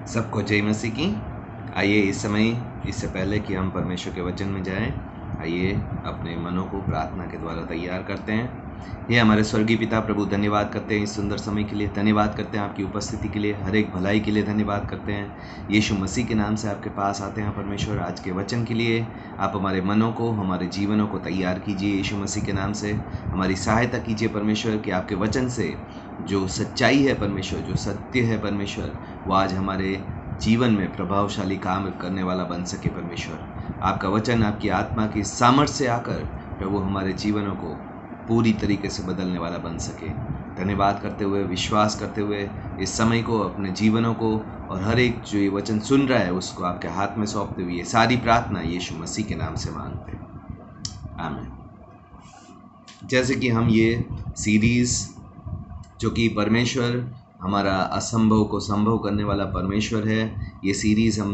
सबको जय मसीह की। आइए इस समय, इससे पहले कि हम परमेश्वर के वचन में जाएं, आइए अपने मनों को प्रार्थना के द्वारा तैयार करते हैं। ये हमारे स्वर्गीय पिता प्रभु, धन्यवाद करते हैं इस सुंदर समय के लिए, धन्यवाद करते हैं आपकी उपस्थिति के लिए, हर एक भलाई के लिए धन्यवाद करते हैं। यीशु मसीह के नाम से आपके पास आते हैं परमेश्वर, आज के वचन के लिए आप हमारे मनों को, हमारे जीवनों को तैयार कीजिए। यीशु मसीह के नाम से हमारी सहायता कीजिए परमेश्वर, कि आपके वचन से जो सच्चाई है परमेश्वर, जो सत्य है परमेश्वर, वो आज हमारे जीवन में प्रभावशाली काम करने वाला बन सके परमेश्वर। आपका वचन आपकी आत्मा की सामर्थ्य से आकर प्रभु हमारे जीवनों को पूरी तरीके से बदलने वाला बन सके। धन्यवाद करते हुए, विश्वास करते हुए इस समय को, अपने जीवनों को और हर एक जो ये वचन सुन रहा है उसको आपके हाथ में सौंपते हुए ये सारी प्रार्थना यीशु मसीह के नाम से मांगते हैं, आमीन। जैसे कि हम ये सीरीज़ जो कि परमेश्वर हमारा असंभव को संभव करने वाला परमेश्वर है, ये सीरीज़ हम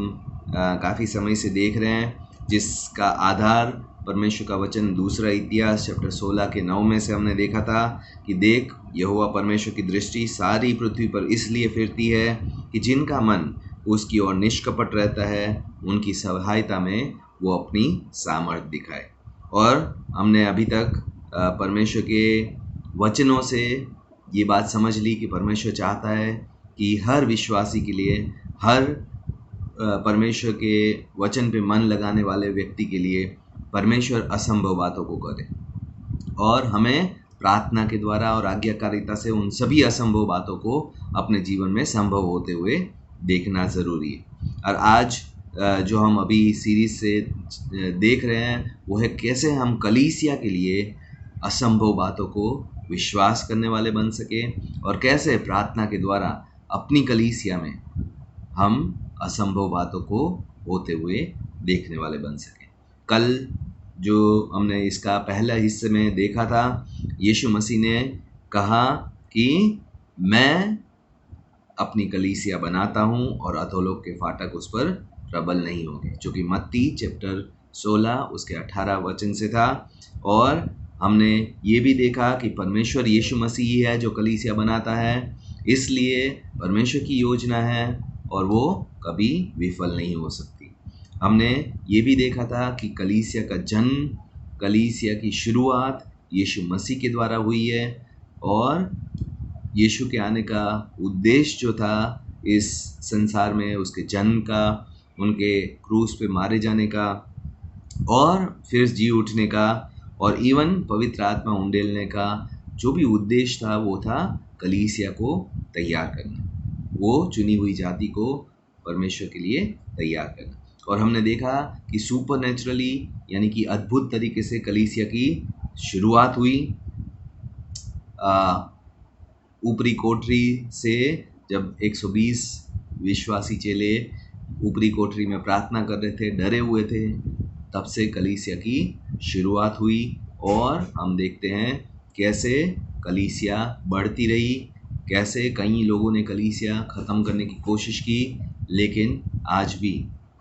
काफ़ी समय से देख रहे हैं, जिसका आधार परमेश्वर का वचन दूसरा इतिहास चैप्टर 16 के 9 में से हमने देखा था कि देख, यहोवा परमेश्वर की दृष्टि सारी पृथ्वी पर इसलिए फिरती है कि जिनका मन उसकी ओर निष्कपट रहता है, उनकी सहायता में वो अपनी सामर्थ्य दिखाए। और हमने अभी तक परमेश्वर के वचनों से ये बात समझ ली कि परमेश्वर चाहता है कि हर विश्वासी के लिए, हर परमेश्वर के वचन पे मन लगाने वाले व्यक्ति के लिए परमेश्वर असंभव बातों को करे, और हमें प्रार्थना के द्वारा और आज्ञाकारिता से उन सभी असंभव बातों को अपने जीवन में संभव होते हुए देखना ज़रूरी है। और आज जो हम अभी सीरीज से देख रहे हैं वो है कैसे हम कलीसिया के लिए असंभव बातों को विश्वास करने वाले बन सके, और कैसे प्रार्थना के द्वारा अपनी कलीसिया में हम असंभव बातों को होते हुए देखने वाले बन सके। कल जो हमने इसका पहला हिस्से में देखा था, यीशु मसीह ने कहा कि मैं अपनी कलीसिया बनाता हूँ और अधोलोक के फाटक उस पर प्रबल नहीं होंगे, जो कि मत्ती चैप्टर 16 उसके 18 वचन से था। और हमने ये भी देखा कि परमेश्वर यीशु मसीह ही है जो कलीसिया बनाता है, इसलिए परमेश्वर की योजना है और वो कभी विफल नहीं हो सकती। हमने ये भी देखा था कि कलीसिया का जन्म, कलीसिया की शुरुआत यीशु मसीह के द्वारा हुई है, और यीशु के आने का उद्देश्य जो था इस संसार में, उसके जन्म का, उनके क्रूस पे मारे जाने का और फिर जी उठने का, और इवन पवित्र आत्मा उंडेलने का जो भी उद्देश्य था वो था कलीसिया को तैयार करना, वो चुनी हुई जाति को परमेश्वर के लिए तैयार करना। और हमने देखा कि सुपरनेचुरली, यानी कि अद्भुत तरीके से कलीसिया की शुरुआत हुई। ऊपरी कोठरी से जब 120 विश्वासी चेले ऊपरी कोठरी में प्रार्थना कर रहे थे, डरे हुए थे, तब से कलीसिया की शुरुआत हुई। और हम देखते हैं कैसे कलीसिया बढ़ती रही, कैसे कई लोगों ने कलीसिया ख़त्म करने की कोशिश की, लेकिन आज भी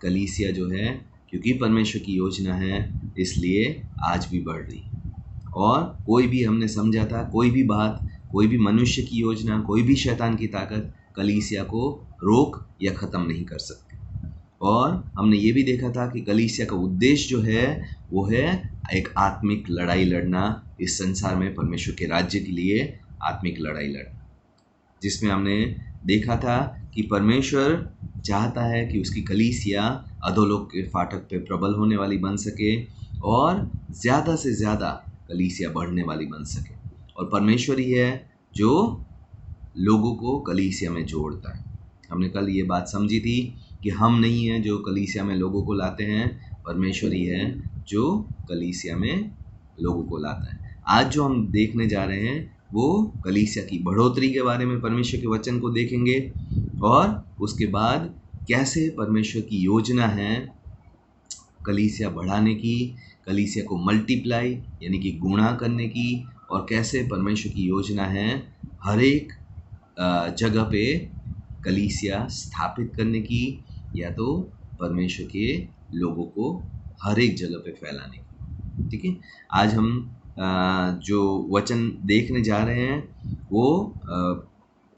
कलीसिया जो है, क्योंकि परमेश्वर की योजना है, इसलिए आज भी बढ़ रही। और कोई भी, हमने समझा था, कोई भी बात, कोई भी मनुष्य की योजना, कोई भी शैतान की ताकत कलीसिया को रोक या ख़त्म नहीं कर सकती। और हमने ये भी देखा था कि कलीसिया का उद्देश्य जो है वो है एक आत्मिक लड़ाई लड़ना, इस संसार में परमेश्वर के राज्य के लिए आत्मिक लड़ाई लड़ना, जिसमें हमने देखा था कि परमेश्वर चाहता है कि उसकी कलीसिया अधोलोक के फाटक पे प्रबल होने वाली बन सके और ज़्यादा से ज़्यादा कलीसिया बढ़ने वाली बन सके। और परमेश्वर ही है जो लोगों को कलीसिया में जोड़ता है। हमने कल ये बात समझी थी कि हम नहीं हैं जो कलीसिया में लोगों को लाते हैं, परमेश्वर ही है जो कलीसिया में लोगों को लाता है। आज जो हम देखने जा रहे हैं वो कलीसिया की बढ़ोतरी के बारे में परमेश्वर के वचन को देखेंगे, और उसके बाद कैसे परमेश्वर की योजना है कलीसिया बढ़ाने की, कलीसिया को मल्टीप्लाई यानी कि गुणा करने की, और कैसे परमेश्वर की योजना है हर एक जगह पे कलीसिया स्थापित करने की, या तो परमेश्वर के लोगों को हर एक जगह पे फैलाने की। ठीक है, आज हम जो वचन देखने जा रहे हैं वो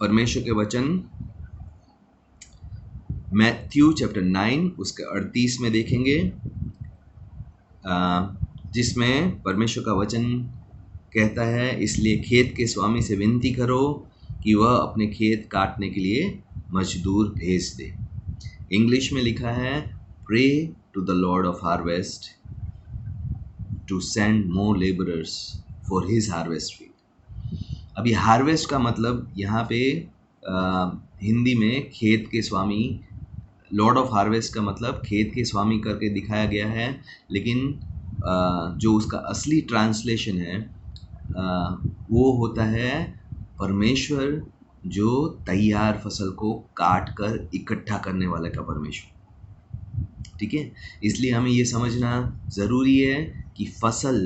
परमेश्वर के वचन मैथ्यू चैप्टर 9 उसके 38 में देखेंगे, जिसमें परमेश्वर का वचन कहता है, इसलिए खेत के स्वामी से विनती करो कि वह अपने खेत काटने के लिए मजदूर भेज दे। इंग्लिश में लिखा है, pray to the lord of harvest to send more labourers for his harvest field. अभी हार्वेस्ट का मतलब यहाँ पे हिंदी में खेत के स्वामी, लॉर्ड ऑफ हार्वेस्ट का मतलब खेत के स्वामी करके दिखाया गया है, लेकिन जो उसका असली ट्रांसलेशन है वो होता है परमेश्वर जो तैयार फसल को काट कर इकट्ठा करने वाले का परमेश्वर। ठीक है, इसलिए हमें ये समझना ज़रूरी है कि फसल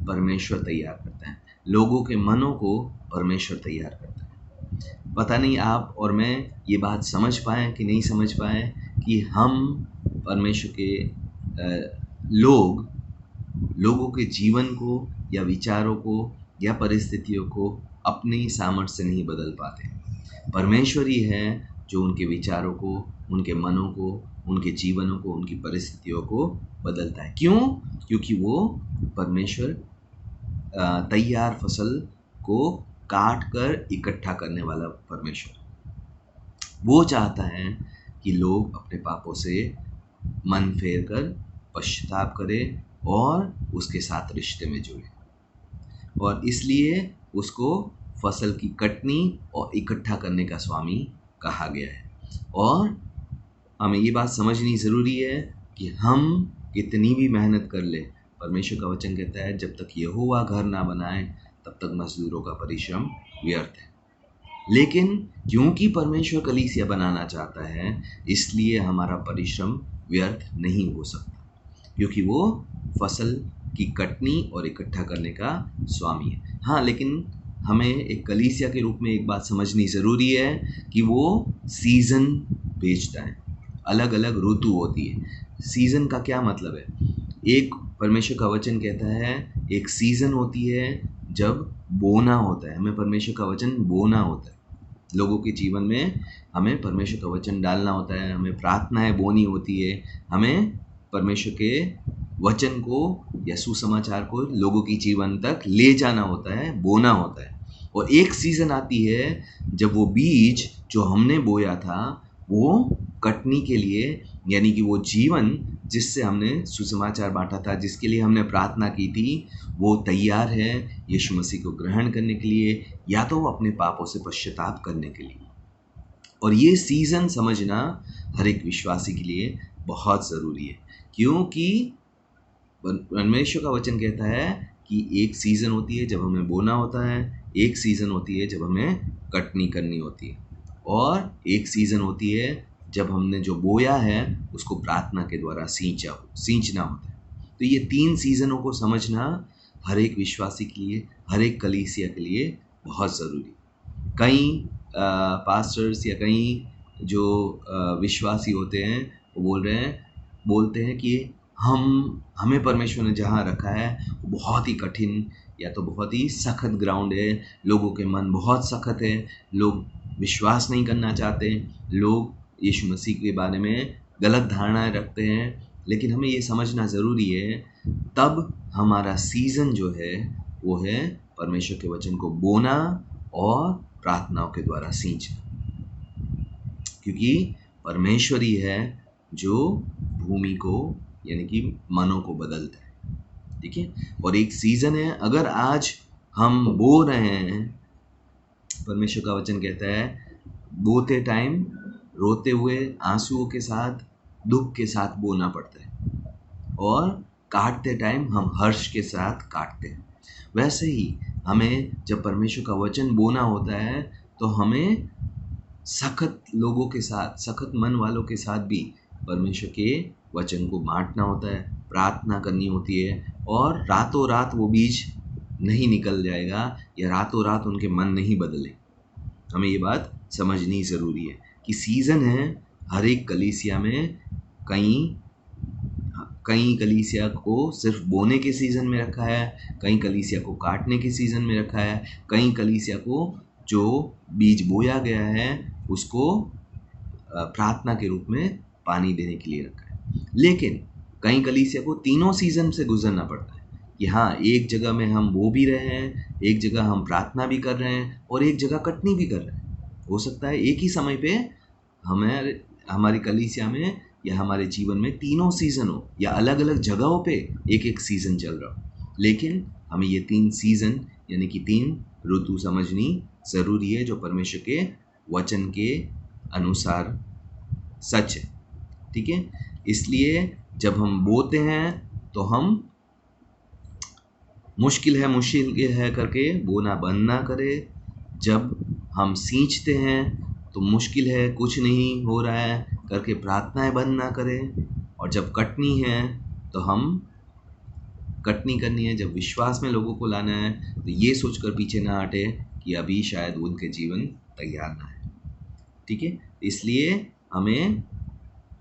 परमेश्वर तैयार करता है, लोगों के मनों को परमेश्वर तैयार करता है। पता नहीं आप और मैं ये बात समझ पाए कि नहीं समझ पाए कि हम परमेश्वर के लोगों के जीवन को या विचारों को या परिस्थितियों को अपनी सामर्थ्य से नहीं बदल पाते। परमेश्वर ही है जो उनके विचारों को, उनके मनों को, उनके जीवनों को, उनकी परिस्थितियों को बदलता है। क्यों? क्योंकि वो परमेश्वर तैयार फसल को काट कर इकट्ठा करने वाला परमेश्वर, वो चाहता है कि लोग अपने पापों से मन फेर कर पश्चाताप करें और उसके साथ रिश्ते में जुड़े, और इसलिए उसको फसल की कटनी और इकट्ठा करने का स्वामी कहा गया है। और हमें ये बात समझनी ज़रूरी है कि हम कितनी भी मेहनत कर ले, परमेश्वर का वचन कहता है जब तक यहोवा घर ना बनाए तब तक मजदूरों का परिश्रम व्यर्थ है। लेकिन क्योंकि परमेश्वर कलीसिया बनाना चाहता है, इसलिए हमारा परिश्रम व्यर्थ नहीं हो सकता, क्योंकि वो फसल की कटनी और इकट्ठा करने का स्वामी है। हाँ, लेकिन हमें एक कलीसिया के रूप में एक बात समझनी ज़रूरी है कि वो सीज़न बेचता है, अलग अलग ऋतु होती है। सीज़न का क्या मतलब है? एक परमेश्वर का वचन कहता है एक सीज़न होती है जब बोना होता है, हमें परमेश्वर का वचन बोना होता है, लोगों के जीवन में हमें परमेश्वर का वचन डालना होता है, हमें प्रार्थनाएं बोनी होती है, हमें परमेश्वर के वचन को या सुसमाचार को लोगों की जीवन तक ले जाना होता है, बोना होता है। और एक सीज़न आती है जब वो बीज जो हमने बोया था वो कटनी के लिए, यानी कि वो जीवन जिससे हमने सुसमाचार बांटा था, जिसके लिए हमने प्रार्थना की थी, वो तैयार है यीशु मसीह को ग्रहण करने के लिए या तो वो अपने पापों से पश्चाताप करने के लिए। और ये सीज़न समझना हर एक विश्वासी के लिए बहुत ज़रूरी है, क्योंकि परमेश्वर का वचन कहता है कि एक सीज़न होती है जब हमें बोना होता है, एक सीज़न होती है जब हमें कटनी करनी होती है, और एक सीज़न होती है जब हमने जो बोया है उसको प्रार्थना के द्वारा सींचना होता है। तो ये 3 सीज़नों को समझना हर एक विश्वासी के लिए, हर एक कलीसिया के लिए बहुत ज़रूरी। कई पास्टर्स या कई जो विश्वासी होते हैं वो बोलते हैं कि हमें परमेश्वर ने जहाँ रखा है वो बहुत ही कठिन या तो बहुत ही सख्त ग्राउंड है, लोगों के मन बहुत सख्त है, लोग विश्वास नहीं करना चाहते, लोग यीशु मसीह के बारे में गलत धारणाएं रखते हैं। लेकिन हमें ये समझना ज़रूरी है, तब हमारा सीज़न जो है वो है परमेश्वर के वचन को बोना और प्रार्थनाओं के द्वारा सींचना, क्योंकि परमेश्वर ही है जो भूमि को यानी कि मनों को बदलता है। ठीक है, और एक सीज़न है, अगर आज हम बो रहे हैं, परमेश्वर का वचन कहता है बोते टाइम रोते हुए आंसुओं के साथ, दुख के साथ बोना पड़ता है, और काटते टाइम हम हर्ष के साथ काटते हैं। वैसे ही हमें जब परमेश्वर का वचन बोना होता है तो हमें सख्त लोगों के साथ, सख्त मन वालों के साथ भी परमेश्वर के वचन को बांटना होता है, प्रार्थना करनी होती है, और रातों रात वो बीज नहीं निकल जाएगा या रातों रात उनके मन नहीं बदले। हमें ये बात समझनी ज़रूरी है कि सीज़न है हर एक कलीसिया में। कई कलीसिया को सिर्फ बोने के सीज़न में रखा है, कई कलीसिया को काटने के सीज़न में रखा है, कई कलीसिया को जो बीज बोया गया है उसको प्रार्थना के रूप में पानी देने के लिए रखा है। लेकिन कई कलीसिया को तीनों सीजन से गुजरना पड़ता है कि हाँ, एक जगह में हम बो भी रहे हैं, एक जगह हम प्रार्थना भी कर रहे हैं और एक जगह कटनी भी कर रहे हैं। हो सकता है एक ही समय पे हमारी कलीसिया में या हमारे जीवन में तीनों सीजन हो या अलग अलग जगहों पे एक एक सीजन चल रहा हो, लेकिन हमें ये 3 सीजन यानी कि 3 ऋतु समझनी ज़रूरी है जो परमेश्वर के वचन के अनुसार सच है। ठीक है, इसलिए जब हम बोते हैं तो हम मुश्किल है करके बोना बंद ना करें। जब हम सींचते हैं तो मुश्किल है, कुछ नहीं हो रहा है करके प्रार्थनाएं बंद ना करें। और जब कटनी है तो हम कटनी करनी है, जब विश्वास में लोगों को लाना है तो ये सोचकर पीछे ना हटे कि अभी शायद उनके जीवन तैयार ना है। ठीक है, इसलिए हमें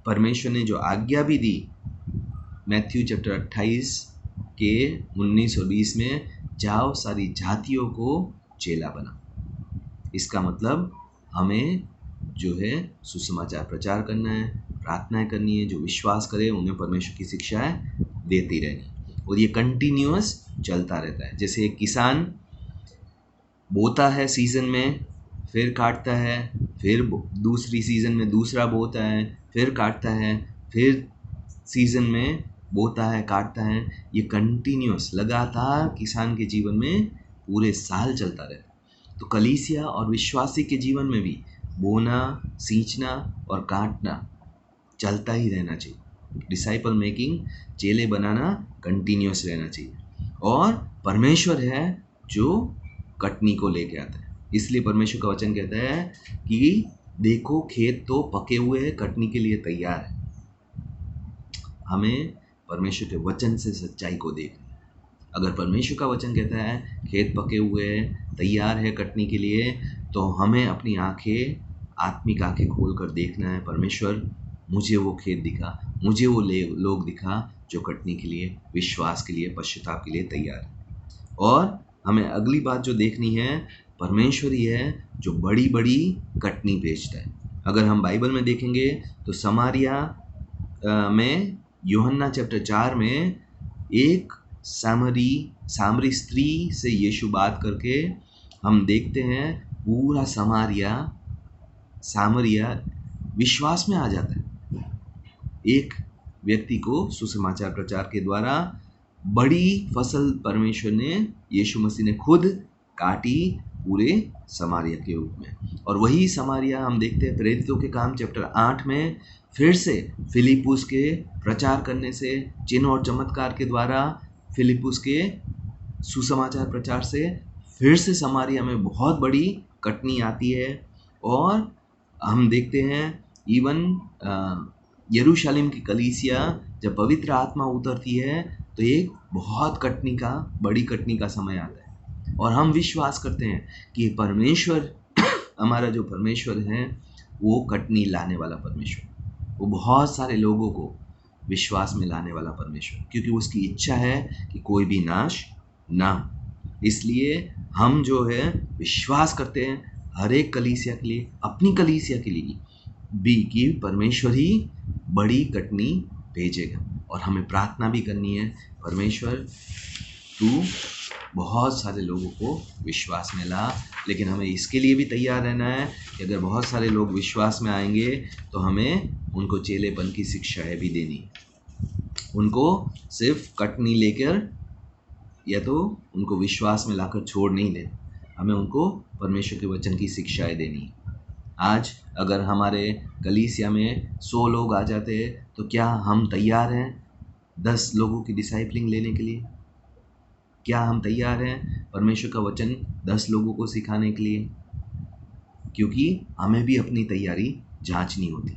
परमेश्वर ने जो आज्ञा भी दी मैथ्यू चैप्टर 28 के 19 और 20 में, जाओ सारी जातियों को चेला बनाओ। इसका मतलब हमें जो है सुसमाचार प्रचार करना है, प्रार्थनाएं करनी है, जो विश्वास करे उन्हें परमेश्वर की शिक्षाएं देती रहनी, और ये कंटिन्यूअस चलता रहता है। जैसे एक किसान बोता है सीजन में, फिर काटता है, फिर दूसरी सीजन में दूसरा बोता है, फिर काटता है, फिर सीजन में बोता है, काटता है। ये कंटिन्यूअस लगातार किसान के जीवन में पूरे साल चलता रहता है। तो कलीसिया और विश्वासी के जीवन में भी बोना, सींचना और काटना चलता ही रहना चाहिए। डिसाइपल मेकिंग, चेले बनाना कंटिन्यूअस रहना चाहिए। और परमेश्वर है जो कटनी को लेके आता है। इसलिए परमेश्वर का वचन कहता है कि देखो खेत तो पके हुए हैं, कटनी के लिए तैयार है। हमें परमेश्वर के वचन से सच्चाई को देखना है। अगर परमेश्वर का वचन कहता है खेत पके हुए हैं, तैयार है कटनी के लिए, तो हमें अपनी आंखें, आत्मिक आंखें खोल कर देखना है, परमेश्वर मुझे वो खेत दिखा, मुझे वो लोग दिखा जो कटनी के लिए, विश्वास के लिए, पश्चाताप के लिए तैयार है। और हमें अगली बात जो देखनी है, परमेश्वर ही है जो बड़ी बड़ी कटनी भेजता है। अगर हम बाइबल में देखेंगे तो समारिया में यूहन्ना चैप्टर 4 में एक सामरी स्त्री से यीशु बात करके हम देखते हैं पूरा सामरिया विश्वास में आ जाता है। एक व्यक्ति को सुसमाचार प्रचार के द्वारा बड़ी फसल परमेश्वर ने, यीशु मसीह ने खुद काटी पूरे समारिया के रूप में। और वही समारिया हम देखते हैं प्रेरितों के काम चैप्टर 8 में, फिर से फिलिपुस के प्रचार करने से, चिन्ह और चमत्कार के द्वारा फिलिपुस के सुसमाचार प्रचार से फिर से समारिया में बहुत बड़ी कटनी आती है। और हम देखते हैं इवन यरूशलेम की कलीसिया जब पवित्र आत्मा उतरती है तो एक बहुत बड़ी कटनी का समय आता है। और हम विश्वास करते हैं कि परमेश्वर, हमारा जो परमेश्वर है वो कटनी लाने वाला परमेश्वर, वो बहुत सारे लोगों को विश्वास में लाने वाला परमेश्वर, क्योंकि उसकी इच्छा है कि कोई भी नाश ना हो। इसलिए हम जो है विश्वास करते हैं हर एक कलीसिया के लिए, अपनी कलीसिया के लिए भी, कि परमेश्वर ही बड़ी कटनी भेजेगा। और हमें प्रार्थना भी करनी है, परमेश्वर तू बहुत सारे लोगों को विश्वास में ला। लेकिन हमें इसके लिए भी तैयार रहना है कि अगर बहुत सारे लोग विश्वास में आएंगे तो हमें उनको चेलेपन की शिक्षाएं भी देनी है। उनको सिर्फ कटनी लेकर या तो उनको विश्वास में लाकर छोड़ नहीं देना, हमें उनको परमेश्वर के वचन की शिक्षाएं देनी है। आज अगर हमारे कलीसिया में 100 लोग आ जाते हैं तो क्या हम तैयार हैं 10 लोगों की डिसाइपलिंग लेने के लिए? क्या हम तैयार हैं परमेश्वर का वचन 10 लोगों को सिखाने के लिए? क्योंकि हमें भी अपनी तैयारी जांचनी होती।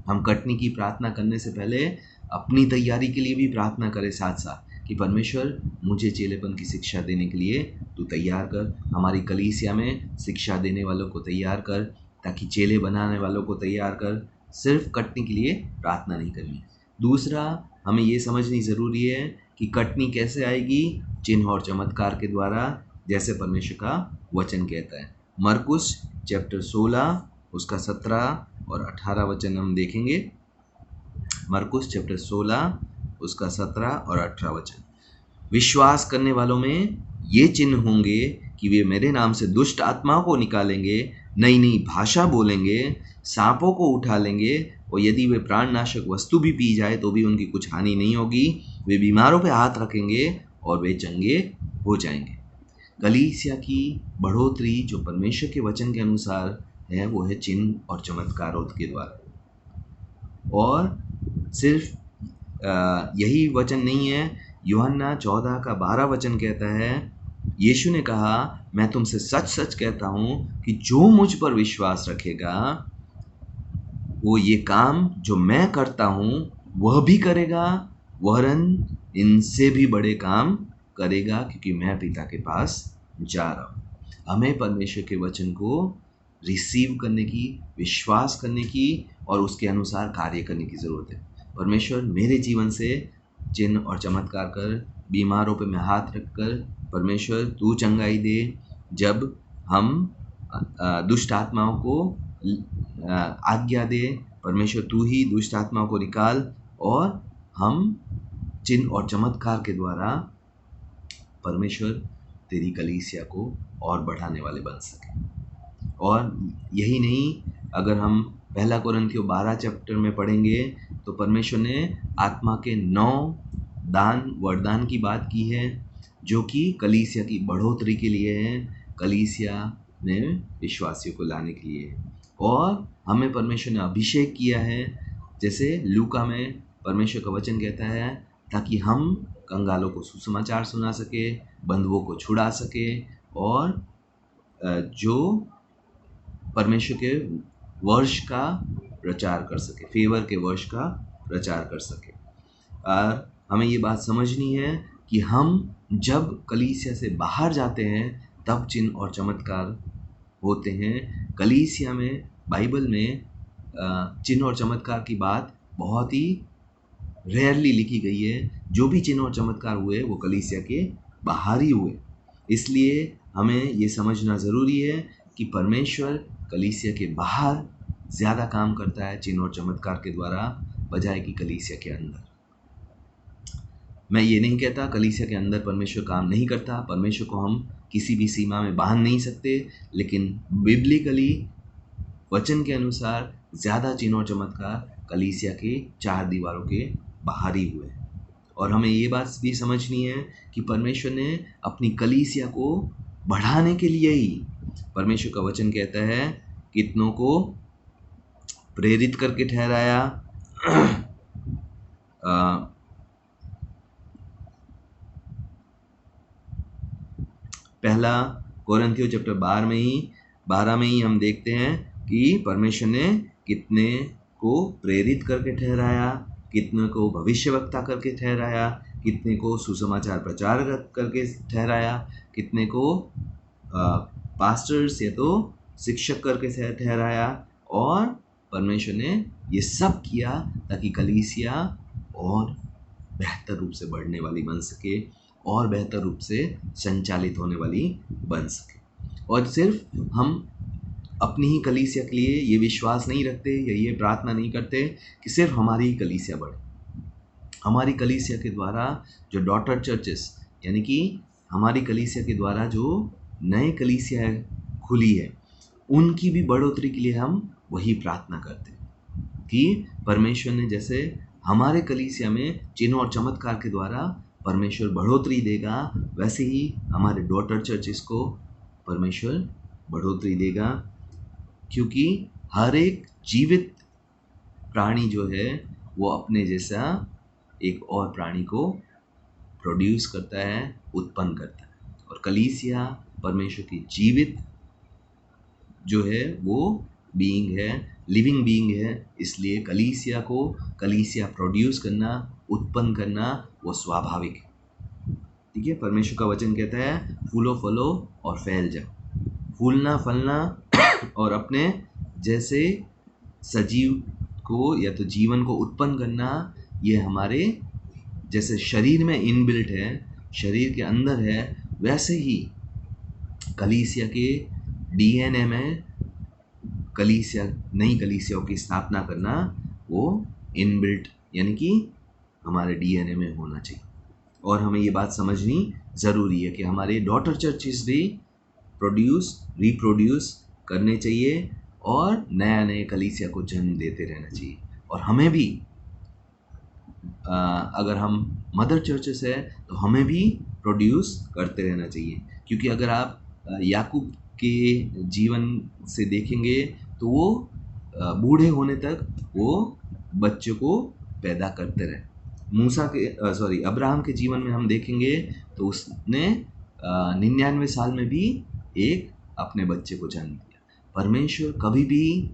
हम कटनी की प्रार्थना करने से पहले अपनी तैयारी के लिए भी प्रार्थना करें साथ साथ, कि परमेश्वर मुझे चेलेपन की शिक्षा देने के लिए तू तैयार कर, हमारी कलीसिया में शिक्षा देने वालों को तैयार कर, ताकि चेले बनाने वालों को तैयार कर। सिर्फ कटनी के लिए प्रार्थना नहीं करनी। दूसरा, हमें ये समझनी ज़रूरी है कि कटनी कैसे आएगी, चिन्ह और चमत्कार के द्वारा, जैसे परमेश्वर का वचन कहता है। मरकुस चैप्टर 16 उसका 17 और 18 वचन हम देखेंगे। मरकुस चैप्टर 16 उसका 17 और 18 वचन। विश्वास करने वालों में ये चिन्ह होंगे कि वे मेरे नाम से दुष्ट आत्माओं को निकालेंगे, नई नई भाषा बोलेंगे, सांपों को उठा लेंगे, और यदि वे प्राणनाशक वस्तु भी पी जाए तो भी उनकी कुछ हानि नहीं होगी। वे बीमारों पे हाथ रखेंगे और वे चंगे हो जाएंगे। कलीसिया की बढ़ोतरी जो परमेश्वर के वचन के अनुसार है वो है चिन्ह और चमत्कारों के द्वारा। और सिर्फ यही वचन नहीं है, यूहन्ना 14 का 12 वचन कहता है, यीशु ने कहा, मैं तुमसे सच सच कहता हूँ कि जो मुझ पर विश्वास रखेगा वो ये काम जो मैं करता हूँ वह भी करेगा, वरन इनसे भी बड़े काम करेगा, क्योंकि मैं पिता के पास जा रहा हूँ। हमें परमेश्वर के वचन को रिसीव करने की, विश्वास करने की और उसके अनुसार कार्य करने की ज़रूरत है। परमेश्वर मेरे जीवन से चिन्ह और चमत्कार कर, बीमारों पे मैं हाथ रख कर, परमेश्वर तू चंगाई दे। जब हम दुष्ट आत्माओं को आज्ञा दे, परमेश्वर तू ही दुष्ट आत्माओं को निकाल, और हम चिन्ह और चमत्कार के द्वारा परमेश्वर तेरी कलीसिया को और बढ़ाने वाले बन सके। और यही नहीं, अगर हम 1 कोरिन्थियों 12 चैप्टर में पढ़ेंगे तो परमेश्वर ने आत्मा के 9 दान वरदान की बात की है, जो कि कलीसिया की बढ़ोतरी के लिए है, कलीसिया में विश्वासियों को लाने के लिए है। और हमें परमेश्वर ने अभिषेक किया है, जैसे लूका में परमेश्वर का वचन कहता है, ताकि हम कंगालों को सुसमाचार सुना सके, बंधुओं को छुड़ा सके, और जो परमेश्वर के वर्ष का प्रचार कर सके, फेवर के वर्ष का प्रचार कर सके। और हमें ये बात समझनी है कि हम जब कलीसिया से बाहर जाते हैं तब चिन्ह और चमत्कार होते हैं। कलीसिया में, बाइबल में चिन्ह और चमत्कार की बात बहुत ही रेयरली लिखी गई है। जो भी चिन्ह और चमत्कार हुए वो कलीसिया के बाहर ही हुए। इसलिए हमें ये समझना ज़रूरी है कि परमेश्वर कलीसिया के बाहर ज़्यादा काम करता है चिन्ह और चमत्कार के द्वारा, बजाय कि कलीसिया के अंदर। मैं ये नहीं कहता कलीसिया के अंदर परमेश्वर काम नहीं करता, परमेश्वर को हम किसी भी सीमा में बांध नहीं सकते, लेकिन बिब्लिकली वचन के अनुसार ज़्यादा चिन्ह और चमत्कार कलीसिया के 4 दीवारों के बाहर ही हुए। और हमें ये बात भी समझनी है कि परमेश्वर ने अपनी कलीसिया को बढ़ाने के लिए ही, परमेश्वर का वचन कहता है, कितनों को प्रेरित करके ठहराया, पहला कोरिन्थियों चैप्टर 12 में ही हम देखते हैं कि परमेश्वर ने कितने को प्रेरित करके ठहराया, कितने को भविष्यवक्ता करके ठहराया, कितने को सुसमाचार प्रचार करके ठहराया, कितने को पास्टर्स या तो शिक्षक करके ठहराया। और परमेश्वर ने ये सब किया ताकि कलीसिया और बेहतर रूप से बढ़ने वाली बन सके और बेहतर रूप से संचालित होने वाली बन सके। और सिर्फ हम अपनी ही कलीसिया के लिए ये विश्वास नहीं रखते या ये प्रार्थना नहीं करते कि सिर्फ हमारी ही कलीसिया बढ़े। हमारी कलीसिया के द्वारा जो डॉटर चर्चेस, यानी कि हमारी कलीसिया के द्वारा जो नए कलीसिया खुली है, उनकी भी बढ़ोतरी के लिए हम वही प्रार्थना करते हैं कि परमेश्वर ने जैसे हमारे कलीसिया में चिन्ह और चमत्कार के द्वारा परमेश्वर बढ़ोतरी देगा, वैसे ही हमारे डॉटर चर्चेस को परमेश्वर बढ़ोतरी देगा। क्योंकि हर एक जीवित प्राणी जो है वो अपने जैसा एक और प्राणी को प्रोड्यूस करता है, उत्पन्न करता है। और कलीसिया परमेश्वर की जीवित जो है वो बीइंग है, लिविंग बीइंग है। इसलिए कलीसिया प्रोड्यूस करना, उत्पन्न करना वो स्वाभाविक है। ठीक है, परमेश्वर का वचन कहता है, फूलो फलो और फैल जाओ। फूलना फलना और अपने जैसे सजीव को या तो जीवन को उत्पन्न करना, ये हमारे जैसे शरीर में इनबिल्ट है, शरीर के अंदर है, वैसे ही कलीसिया के डीएनए में कलीसिया, नई कलीसियाओं की स्थापना करना वो इनबिल्ट यानी कि हमारे डीएनए में होना चाहिए। और हमें ये बात समझनी ज़रूरी है कि हमारे डॉटर चर्चेस भी रिप्रोड्यूस करने चाहिए और नया नए कलीसिया को जन्म देते रहना चाहिए। और हमें भी अगर हम मदर चर्चेस है तो हमें भी प्रोड्यूस करते रहना चाहिए, क्योंकि अगर आप याकूब के जीवन से देखेंगे तो वो बूढ़े होने तक वो बच्चों को पैदा करते रहे। अब्राहम के जीवन में हम देखेंगे तो उसने 99 साल में भी एक अपने बच्चे को जन्म दिया। परमेश्वर कभी भी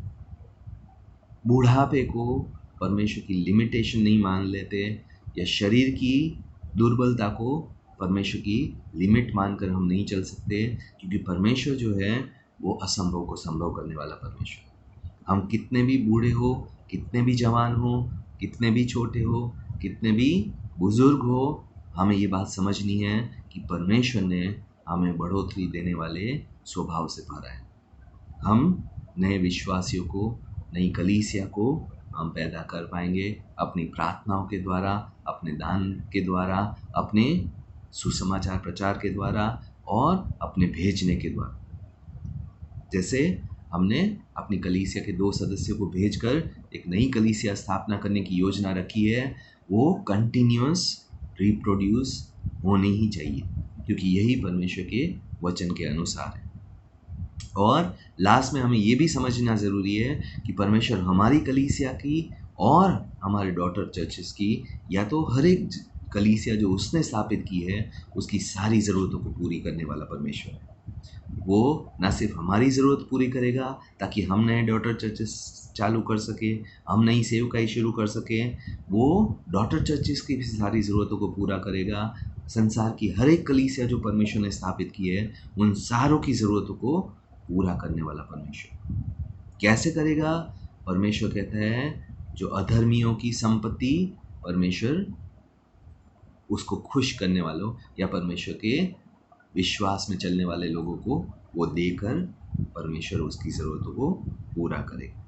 बुढ़ापे को परमेश्वर की लिमिटेशन नहीं मान लेते, या शरीर की दुर्बलता को परमेश्वर की लिमिट मानकर हम नहीं चल सकते, क्योंकि परमेश्वर जो है वो असंभव को संभव करने वाला परमेश्वर। हम कितने भी बूढ़े हो, कितने भी जवान हो, कितने भी छोटे हो, कितने भी बुजुर्ग हो, हमें ये बात समझनी है कि परमेश्वर ने हमें बढ़ोतरी देने वाले स्वभाव से भरा है। हम नए विश्वासियों को, नई कलीसिया को हम पैदा कर पाएंगे अपनी प्रार्थनाओं के द्वारा, अपने दान के द्वारा, अपने सुसमाचार प्रचार के द्वारा और अपने भेजने के द्वारा। जैसे हमने अपनी कलीसिया के 2 सदस्यों को भेजकर एक नई कलीसिया स्थापना करने की योजना रखी है, वो कंटिन्यूअस रिप्रोड्यूस होनी ही चाहिए, क्योंकि यही परमेश्वर के वचन के अनुसार है। और लास्ट में हमें ये भी समझना ज़रूरी है कि परमेश्वर हमारी कलीसिया की और हमारे डॉटर चर्चेस की, या तो हर एक कलीसिया जो उसने स्थापित की है उसकी सारी ज़रूरतों को पूरी करने वाला परमेश्वर है। वो ना सिर्फ हमारी ज़रूरत पूरी करेगा ताकि हम नए डॉटर चर्चेस चालू कर सके, हम नई सेवकाई शुरू कर सके, वो डॉटर चर्चेस की भी सारी ज़रूरतों को पूरा करेगा। संसार की हर एक कलीसिया जो परमेश्वर ने स्थापित की है उन सारों की ज़रूरतों को पूरा करने वाला परमेश्वर कैसे करेगा? परमेश्वर कहता है जो अधर्मियों की संपत्ति परमेश्वर उसको खुश करने वालों या परमेश्वर के विश्वास में चलने वाले लोगों को वो देकर परमेश्वर उसकी ज़रूरतों को पूरा करेगा।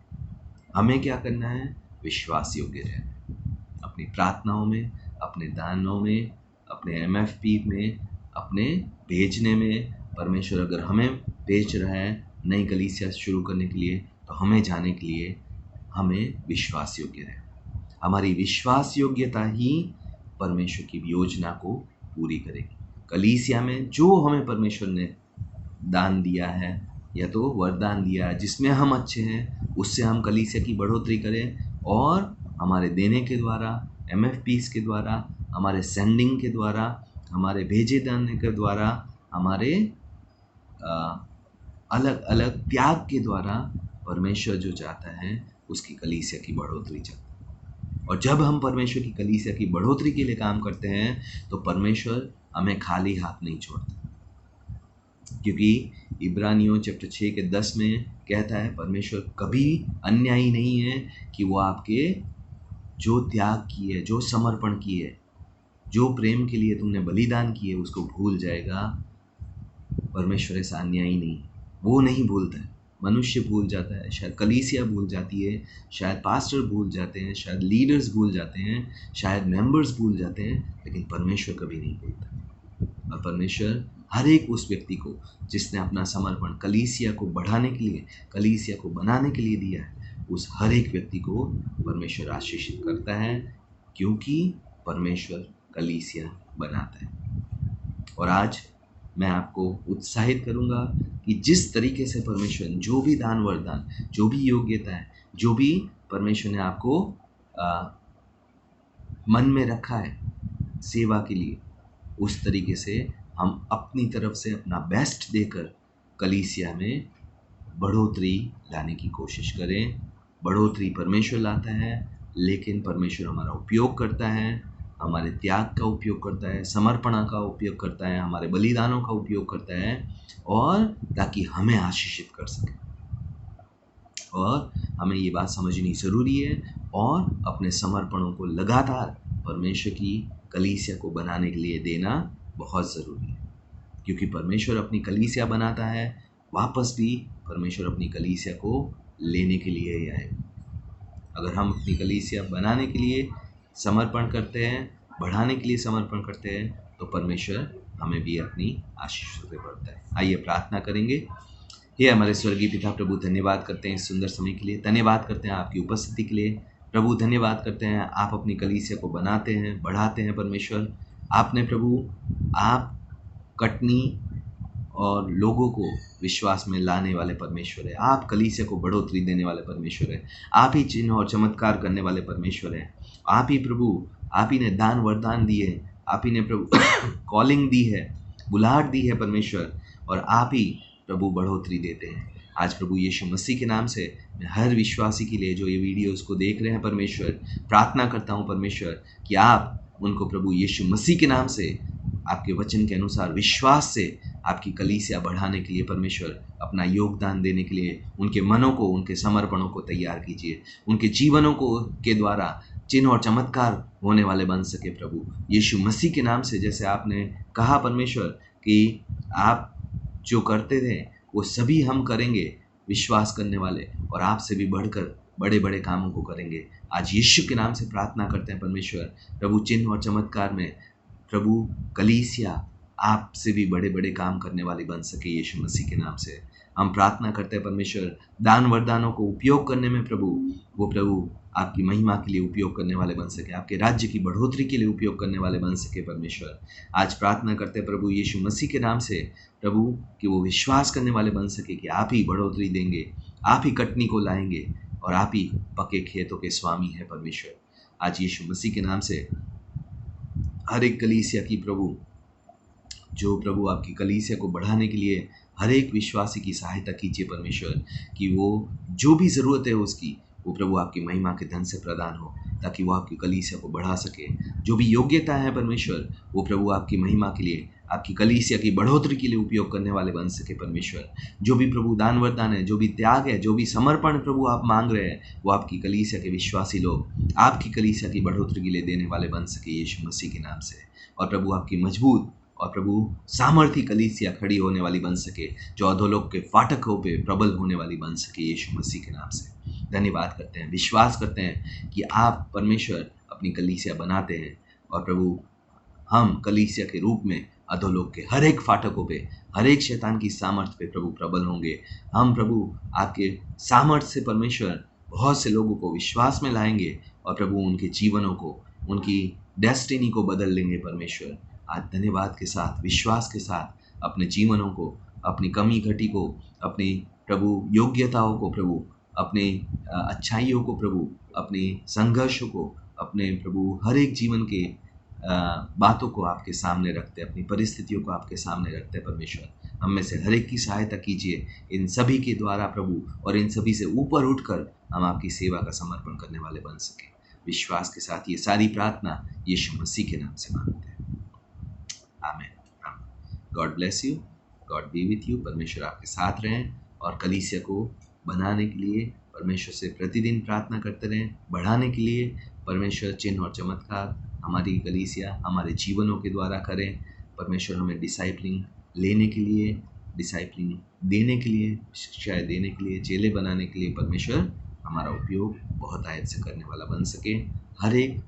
हमें क्या करना है? विश्वास योग्य रहना, अपनी प्रार्थनाओं में, अपने दानों में, अपने MFP में, अपने भेजने में। परमेश्वर अगर हमें भेज रहा है नई कलीसिया शुरू करने के लिए, तो हमें जाने के लिए हमें विश्वास योग्य रहना। हमारी विश्वास योग्यता ही परमेश्वर की योजना को पूरी करेगी। कलीसिया में जो हमें परमेश्वर ने दान दिया है या तो वरदान दिया है जिसमें हम अच्छे हैं, उससे हम कलीसिया की बढ़ोतरी करें, और हमारे देने के द्वारा, MFPs के द्वारा, हमारे सेंडिंग के द्वारा, हमारे भेजे दाने के द्वारा, हमारे अलग अलग त्याग के द्वारा परमेश्वर जो चाहता है उसकी कलीसिया की बढ़ोतरी चाहता है। और जब हम परमेश्वर की कलीसिया की बढ़ोतरी के लिए काम करते हैं तो परमेश्वर हमें खाली हाथ नहीं छोड़ता, क्योंकि इब्रानियों चैप्टर 6 के 10 में कहता है परमेश्वर कभी अन्यायी नहीं है कि वो आपके जो त्याग किए, जो समर्पण किए, जो प्रेम के लिए तुमने बलिदान किए उसको भूल जाएगा। परमेश्वर ऐसा अन्यायी नहीं, वो नहीं भूलता है। मनुष्य भूल जाता है, शायद कलीसिया भूल जाती है, शायद पास्टर भूल जाते हैं, शायद लीडर्स भूल जाते हैं, शायद मेंबर्स भूल जाते हैं, लेकिन परमेश्वर कभी नहीं भूलता। और परमेश्वर हर एक उस व्यक्ति को जिसने अपना समर्पण कलीसिया को बढ़ाने के लिए, कलीसिया को बनाने के लिए दिया है, उस हर एक व्यक्ति को परमेश्वर आशीषित करता है, क्योंकि परमेश्वर कलीसिया बनाता है। और आज मैं आपको उत्साहित करूंगा कि जिस तरीके से परमेश्वर जो भी दान वरदान, जो भी योग्यता है, जो भी परमेश्वर ने आपको मन में रखा है सेवा के लिए, उस तरीके से हम अपनी तरफ से अपना बेस्ट देकर कलीसिया में बढ़ोतरी लाने की कोशिश करें। बढ़ोतरी परमेश्वर लाता है, लेकिन परमेश्वर हमारा उपयोग करता है, हमारे त्याग का उपयोग करता है, समर्पण का उपयोग करता है, हमारे बलिदानों का उपयोग करता है, और ताकि हमें आशीषित कर सके। और हमें ये बात समझनी ज़रूरी है और अपने समर्पणों को लगातार परमेश्वर की कलीसिया को बनाने के लिए देना बहुत ज़रूरी है, क्योंकि परमेश्वर अपनी कलीसिया बनाता है, वापस भी परमेश्वर अपनी कलीसिया को लेने के लिए ही आए। अगर हम अपनी कलीसिया बनाने के लिए समर्पण करते हैं, बढ़ाने के लिए समर्पण करते हैं, तो परमेश्वर हमें भी अपनी आशीष से बढ़ता है। आइए प्रार्थना करेंगे। हे हमारे स्वर्गीय पिता प्रभु, धन्यवाद करते हैं इस सुंदर समय के लिए, धन्यवाद करते हैं आपकी उपस्थिति के लिए। प्रभु धन्यवाद करते हैं आप अपनी कलीसिया को बनाते हैं, बढ़ाते हैं। परमेश्वर आपने प्रभु, आप कटनी और लोगों को विश्वास में लाने वाले परमेश्वर है। आप कलीसिया को बढ़ोतरी देने वाले परमेश्वर है। आप ही चिन्ह और चमत्कार करने वाले परमेश्वर है। आप ही प्रभु, आप ही ने दान वरदान दिए, आप ही ने प्रभु कॉलिंग दी है, बुलाहट दी है परमेश्वर, और आप ही प्रभु बढ़ोतरी देते हैं। आज प्रभु यीशु मसीह के नाम से मैं हर विश्वासी के लिए जो ये वीडियोस को देख रहे हैं परमेश्वर, प्रार्थना करता हूँ परमेश्वर कि आप उनको प्रभु यीशु मसीह के नाम से आपके वचन के अनुसार विश्वास से आपकी कलीसिया बढ़ाने के लिए परमेश्वर अपना योगदान देने के लिए उनके मनों को, उनके समर्पणों को तैयार कीजिए। उनके जीवनों को के द्वारा चिन्ह और चमत्कार होने वाले बन सके प्रभु यीशु मसीह के नाम से। जैसे आपने कहा परमेश्वर कि आप जो करते थे वो सभी हम करेंगे, विश्वास करने वाले, और आपसे भी बढ़कर बड़े बड़े कामों को करेंगे। आज यीशु के नाम से प्रार्थना करते हैं परमेश्वर प्रभु, चिन्ह और चमत्कार में प्रभु कलीसिया आपसे भी बड़े बड़े काम करने वाली बन सके यीशु मसीह के नाम से। हम प्रार्थना करते हैं परमेश्वर, दान वरदानों को उपयोग करने में प्रभु, वो प्रभु आपकी महिमा के लिए उपयोग करने वाले बन सके, आपके राज्य की बढ़ोतरी के लिए उपयोग करने वाले बन सके परमेश्वर। आज प्रार्थना करते हैं प्रभु यीशु मसीह के नाम से प्रभु कि वो विश्वास करने वाले बन सके कि आप ही बढ़ोतरी देंगे, आप ही कटनी को लाएंगे, और आप ही पके खेतों के स्वामी हैं परमेश्वर। आज यीशु मसीह के नाम से हर एक कलीसिया की प्रभु, जो प्रभु आपकी कलीसिया को बढ़ाने के लिए हर एक विश्वासी की सहायता कीजिए परमेश्वर, कि वो जो भी ज़रूरत है उसकी, वो प्रभु आपकी महिमा के धन से प्रदान हो, ताकि वो आपकी कलीसिया को बढ़ा सके। जो भी योग्यता है परमेश्वर, वो प्रभु आपकी महिमा के लिए, आपकी कलीसिया की बढ़ोतरी के लिए उपयोग करने वाले बन सके परमेश्वर। जो भी प्रभु दान वरदान है, जो भी त्याग है, जो भी समर्पण प्रभु आप मांग रहे हैं, वो आपकी कलीसिया के विश्वासी लोग आपकी कलीसिया की बढ़ोतरी के लिए देने वाले बन सके यीशु मसीह के नाम से। और प्रभु आपकी मजबूत और प्रभु सामर्थी कलीसिया खड़ी होने वाली बन सके, जो अधोलोक के फाटकों पे प्रबल होने वाली बन सके यीशु मसीह के नाम से। धन्यवाद करते हैं, विश्वास करते हैं कि आप परमेश्वर अपनी कलीसिया बनाते हैं, और प्रभु हम कलीसिया के रूप में अधोलोक के हर एक फाटकों पे, हर एक शैतान की सामर्थ्य पे प्रभु प्रबल होंगे। हम प्रभु आपके सामर्थ्य से परमेश्वर बहुत से लोगों को विश्वास में लाएंगे, और प्रभु उनके जीवनों को, उनकी डेस्टिनी को बदल लेंगे परमेश्वर। आज धन्यवाद के साथ, विश्वास के साथ अपने जीवनों को, अपनी कमी घटी को, अपनी प्रभु योग्यताओं को प्रभु, अपने अच्छाइयों को प्रभु, अपने संघर्षों को, अपने प्रभु हर एक जीवन के बातों को आपके सामने रखते, अपनी परिस्थितियों को आपके सामने रखते परमेश्वर। हम में से हर एक की सहायता कीजिए इन सभी के द्वारा प्रभु, और इन सभी से ऊपर उठकर हम आपकी सेवा का समर्पण करने वाले बन सके। विश्वास के साथ ये सारी प्रार्थना यीशु मसीह के नाम से मांगते हैं, आमीन। God bless you, God B with you. परमेश्वर आपके साथ रहें, और कलीसिया को बनाने के लिए परमेश्वर से प्रतिदिन प्रार्थना करते रहें, बढ़ाने के लिए परमेश्वर चिन्ह और चमत्कार हमारी कलीसिया, हमारे जीवनों के द्वारा करें। परमेश्वर हमें डिसाइपलिंग लेने के लिए, डिसाइपलिंग देने के लिए, शिक्षाएँ देने के लिए, चेले बनाने के लिए परमेश्वर हमारा उपयोग बहुत आयत से करने वाला बन सके। हर एक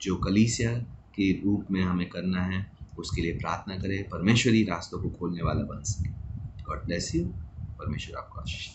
जो कलीसिया के रूप में हमें करना है उसके लिए प्रार्थना करें, परमेश्वरी रास्तों को खोलने वाला बन सके। God bless you. परमेश्वर आपको आशीष